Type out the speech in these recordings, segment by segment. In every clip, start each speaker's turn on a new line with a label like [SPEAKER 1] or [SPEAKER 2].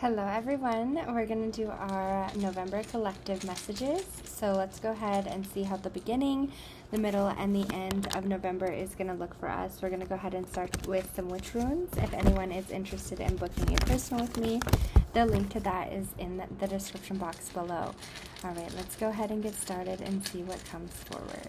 [SPEAKER 1] Hello everyone, we're going to do our November collective messages. So let's go ahead and see how the beginning, the middle, and the end of November is going to look for us. We're going to go ahead and start with some witch runes. If anyone is interested in booking a personal with me, the link to that is in the description box below. Alright, let's go ahead and get started and see what comes forward.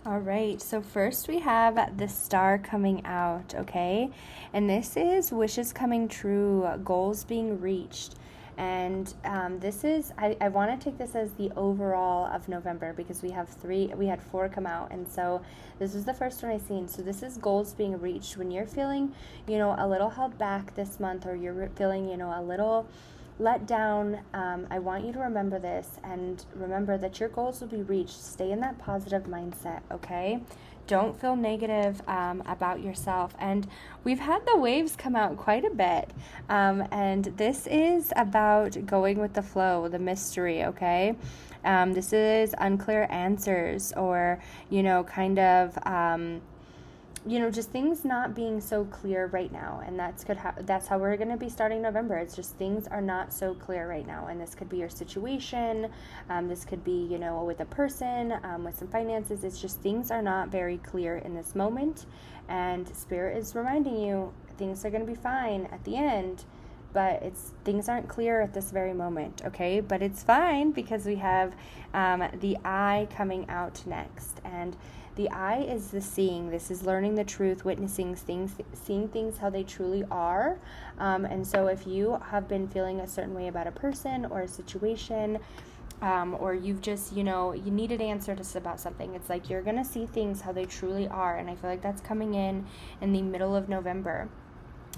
[SPEAKER 1] All right, so first we have the star coming out, okay? And this is wishes coming true, goals being reached. And this is, I want to take this as the overall of November because we had four come out. And so this is the first one I've seen. So this is goals being reached. When you're feeling, a little held back this month, or you're feeling, a little let down, I want you to remember this and remember that your goals will be reached. Stay in that positive mindset, okay? Don't feel negative about yourself. And we've had the waves come out quite a bit. And this is about going with the flow, the mystery, okay? This is unclear answers or, just things not being so clear right now, and that's how we're going to be starting November. It's just things are not so clear right now, and this could be your situation, this could be, with a person, with some finances. It's just things are not very clear in this moment, and Spirit is reminding you things are going to be fine at the end, but things aren't clear at this very moment, okay? But it's fine because we have the eye coming out next, and the eye is the seeing. This is learning the truth, witnessing things, seeing things how they truly are. And so if you have been feeling a certain way about a person or a situation, or you've just, you needed answers about something, it's like you're going to see things how they truly are. And I feel like that's coming in the middle of November.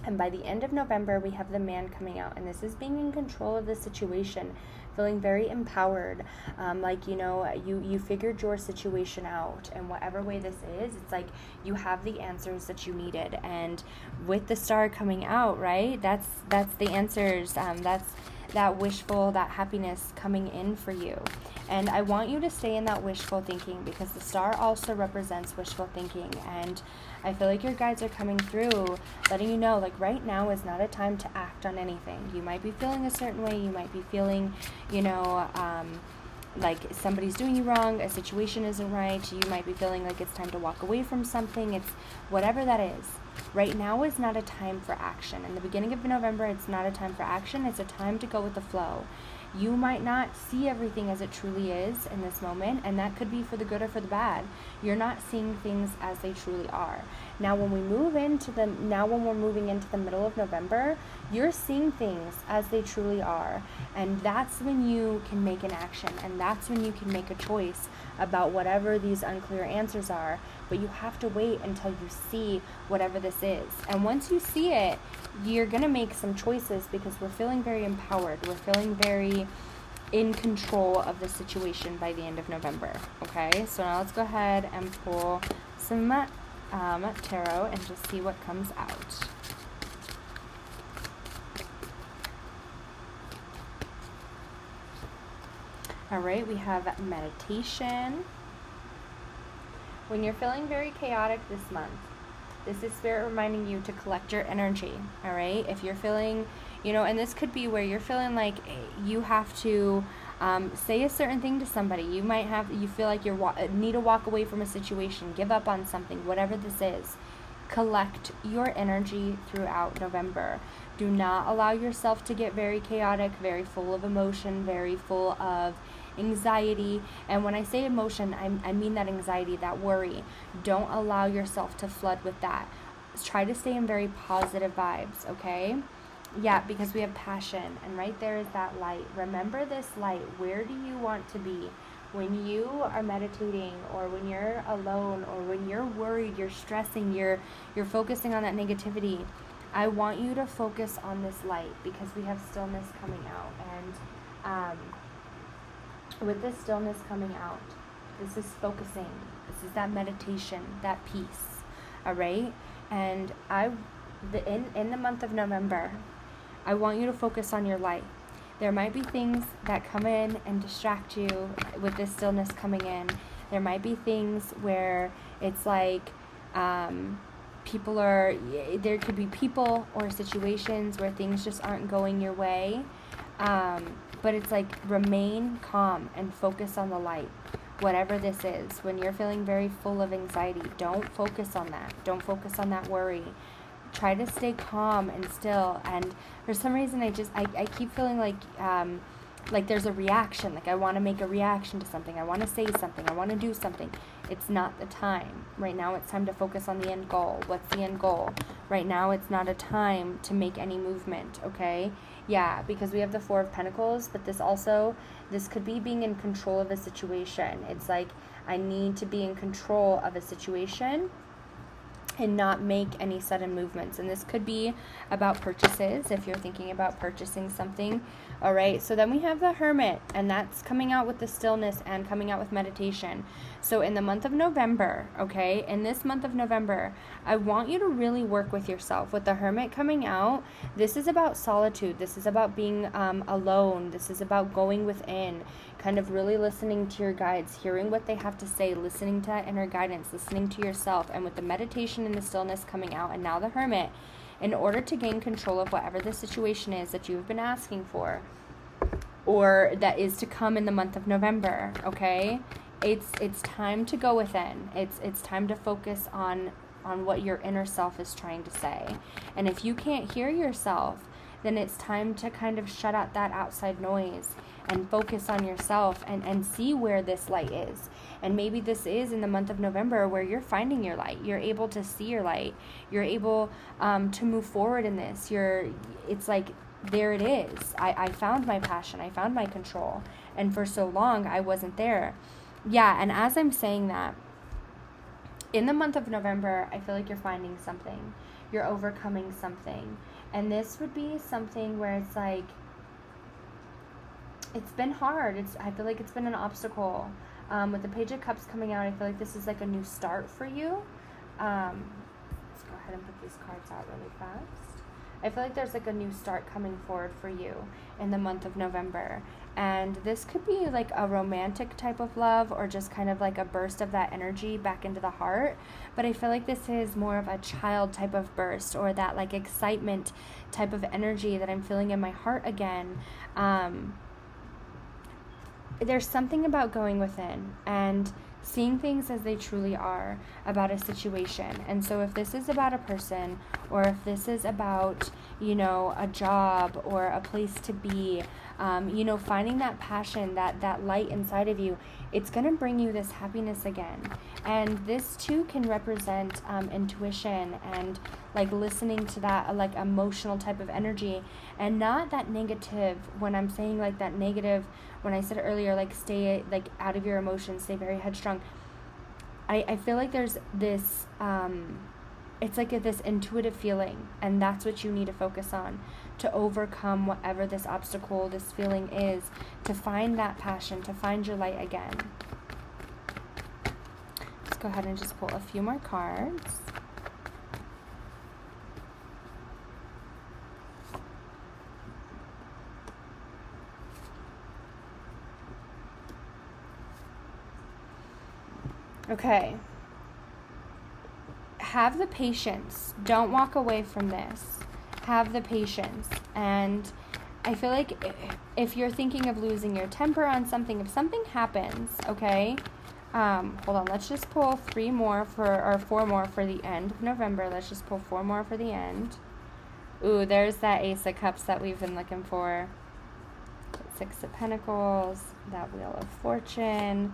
[SPEAKER 1] And by the end of November, we have the man coming out. And this is being in control of the situation, feeling very empowered. You figured your situation out. And whatever way this is, it's like you have the answers that you needed. And with the star coming out, right, that's the answers. That's that wishful, that happiness coming in for you. And I want you to stay in that wishful thinking because the star also represents wishful thinking. And I feel like your guides are coming through, letting you know, like, right now is not a time to act on anything. You might be feeling a certain way. You might be feeling, like somebody's doing you wrong, a situation isn't right. You might be feeling like it's time to walk away from something. It's whatever that is. Right now is not a time for action. In the beginning of November, it's not a time for action. It's a time to go with the flow. You might not see everything as it truly is in this moment, and that could be for the good or for the bad. You're not seeing things as they truly are. Now, when we're moving into the middle of November, you're seeing things as they truly are, and that's when you can make an action, and that's when you can make a choice about whatever these unclear answers are. But you have to wait until you see whatever this is. And once you see it, you're going to make some choices because we're feeling very empowered. We're feeling very in control of the situation by the end of November. Okay, so now let's go ahead and pull some tarot and just see what comes out. All right, we have meditation. When you're feeling very chaotic this month, this is Spirit reminding you to collect your energy, all right? If you're feeling, and this could be where you're feeling like you have to say a certain thing to somebody. You feel like you need to walk away from a situation, give up on something, whatever this is. Collect your energy throughout November. Do not allow yourself to get very chaotic, very full of emotion, very full of anxiety. And when I say emotion, I mean that anxiety, that worry. Don't allow yourself to flood with that. Try to stay in very positive vibes, okay? Yeah, because we have passion, and right there is that light. Remember this light. Where do you want to be? When you are meditating, or when you're alone, or when you're worried, you're stressing, you're focusing on that negativity, I want you to focus on this light because we have stillness coming out. And with this stillness coming out, this is focusing. This is that meditation, that peace. All right? And in the month of November, I want you to focus on your light. There might be things that come in and distract you with this stillness coming in. There might be things where it's like there could be people or situations where things just aren't going your way. But it's like, remain calm and focus on the light. Whatever this is, when you're feeling very full of anxiety, don't focus on that. Don't focus on that worry. Try to stay calm and still. And for some reason, I keep feeling like there's a reaction. Like I want to make a reaction to something. I want to say something. I want to do something. It's not the time. Right now, it's time to focus on the end goal. What's the end goal? Right now, it's not a time to make any movement, okay? Yeah, because we have the Four of Pentacles, but this could be being in control of a situation. It's like, I need to be in control of a situation and not make any sudden movements. And this could be about purchases, if you're thinking about purchasing something. All right, so then we have the Hermit, and that's coming out with the stillness and coming out with meditation. So in the month of November, okay, in this month of November, I want you to really work with yourself. With the Hermit coming out, this is about solitude. This is about being alone. This is about going within, kind of really listening to your guides, hearing what they have to say, listening to that inner guidance, listening to yourself. And with the meditation and the stillness coming out, and now the Hermit, in order to gain control of whatever the situation is that you've been asking for, or that is to come in the month of November, okay? It's time to go within. It's time to focus on what your inner self is trying to say. And if you can't hear yourself, then it's time to kind of shut out that outside noise and focus on yourself and see where this light is. And maybe this is in the month of November where you're finding your light. You're able to see your light. You're able to move forward in this. It's like, there it is. I found my passion. I found my control. And for so long, I wasn't there. Yeah, and as I'm saying that, in the month of November, I feel like you're finding something. You're overcoming something. And this would be something where it's like, it's been hard. I feel like it's been an obstacle. With the Page of Cups coming out, I feel like this is like a new start for you. Let's go ahead and put these cards out really fast. I feel like there's like a new start coming forward for you in the month of November. And this could be like a romantic type of love, or just kind of like a burst of that energy back into the heart. But I feel like this is more of a child type of burst, or that like excitement type of energy that I'm feeling in my heart again. There's something about going within and seeing things as they truly are about a situation. And so if this is about a person, or if this is about, a job or a place to be, finding that passion, that light inside of you, it's going to bring you this happiness again. And this too can represent intuition and like listening to that like emotional type of energy, and not that negative. When I'm saying like that negative, when I said earlier, like stay like out of your emotions, stay very headstrong, I feel like there's this it's like this intuitive feeling, and that's what you need to focus on to overcome whatever this obstacle, this feeling is, to find that passion, to find your light again. Let's go ahead and just pull a few more cards. Okay. Have the patience. Don't walk away from this. Have the patience. And I feel like if you're thinking of losing your temper on something, if something happens, okay, hold on, let's just pull 4 more for the end of November. Let's just pull 4 more for the end. Ooh, there's that Ace of Cups that we've been looking for. 6 of Pentacles, that Wheel of Fortune.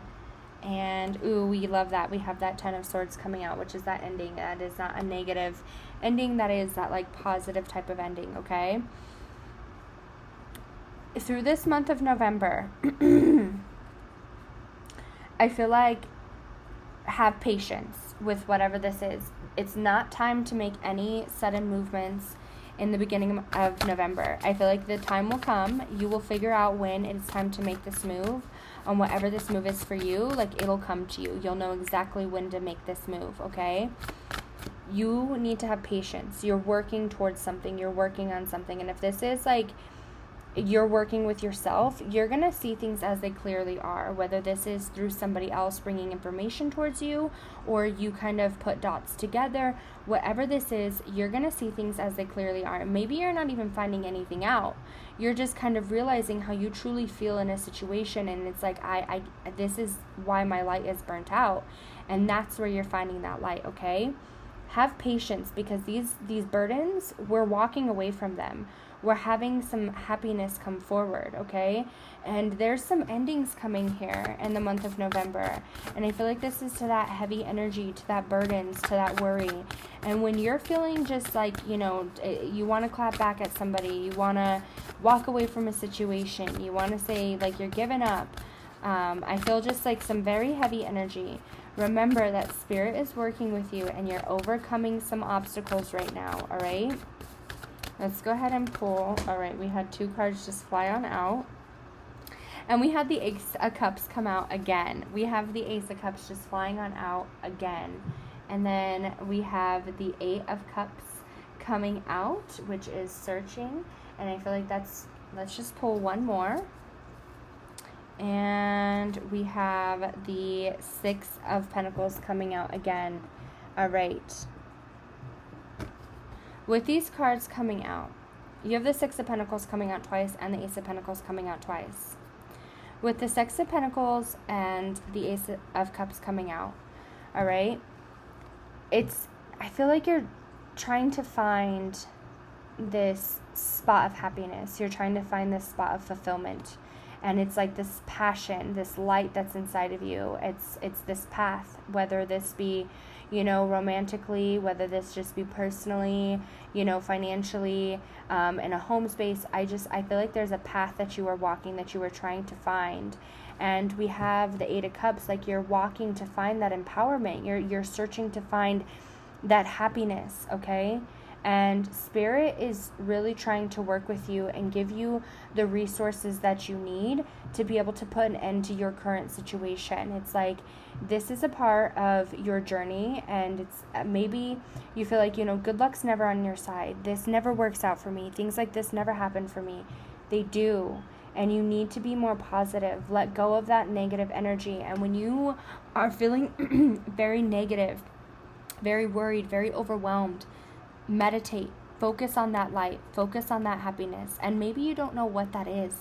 [SPEAKER 1] And, ooh, we love that. We have that 10 of Swords coming out, which is that ending. That is not a negative ending. That is that, like, positive type of ending, okay? Through this month of November, I feel like have patience with whatever this is. It's not time to make any sudden movements in the beginning of November. I feel like the time will come. You will figure out when it's time to make this move. On whatever this move is for you, like, it'll come to you. You'll know exactly when to make this move, okay? You need to have patience. You're working towards something. You're working on something. And if this is, like, you're working with yourself, you're going to see things as they clearly are, whether this is through somebody else bringing information towards you or you kind of put dots together. Whatever this is, you're going to see things as they clearly are. Maybe you're not even finding anything out. You're just kind of realizing how you truly feel in a situation, and it's like, I this is why my light is burnt out, and that's where you're finding that light, okay? Have patience, because these burdens, we're walking away from them. We're having some happiness come forward, okay? And there's some endings coming here in the month of November. And I feel like this is to that heavy energy, to that burdens, to that worry. And when you're feeling just like, you know, you want to clap back at somebody, you want to walk away from a situation, you want to say like you're giving up, I feel just like some very heavy energy. Remember that Spirit is working with you and you're overcoming some obstacles right now, all right? Let's go ahead and pull. All right, we had 2 cards just fly on out. And we had the Ace of Cups come out again. We have the Ace of Cups just flying on out again. And then we have the 8 of Cups coming out, which is searching. And I feel like let's just pull one more. And we have the 6 of Pentacles coming out again. All right. With these cards coming out, you have the 6 of Pentacles coming out twice and the Ace of Pentacles coming out twice. With the 6 of Pentacles and the Ace of Cups coming out, all right, I feel like you're trying to find this spot of happiness. You're trying to find this spot of fulfillment. And it's like this passion, this light that's inside of you. It's this path, whether this be, you know, romantically, whether this just be personally, you know, financially, in a home space. I feel like there's a path that you are walking, that you are trying to find. And we have the 8 of Cups, like you're walking to find that empowerment. You're searching to find that happiness, okay? And Spirit is really trying to work with you and give you the resources that you need to be able to put an end to your current situation. It's like, this is a part of your journey, and it's maybe you feel like, you know, good luck's never on your side. This never works out for me. Things like this never happen for me. They do. And you need to be more positive. Let go of that negative energy. And when you are feeling very negative, very worried, very overwhelmed, meditate, focus on that light, focus on that happiness. And maybe you don't know what that is,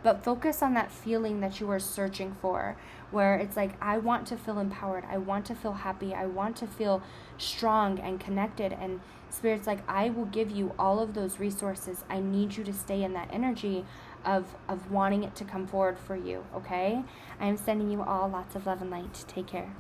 [SPEAKER 1] but focus on that feeling that you are searching for, where it's like, I want to feel empowered, I want to feel happy, I want to feel strong and connected. And Spirit's like, I will give you all of those resources. I need you to stay in that energy of wanting it to come forward for you, okay? I am sending you all lots of love and light. Take care.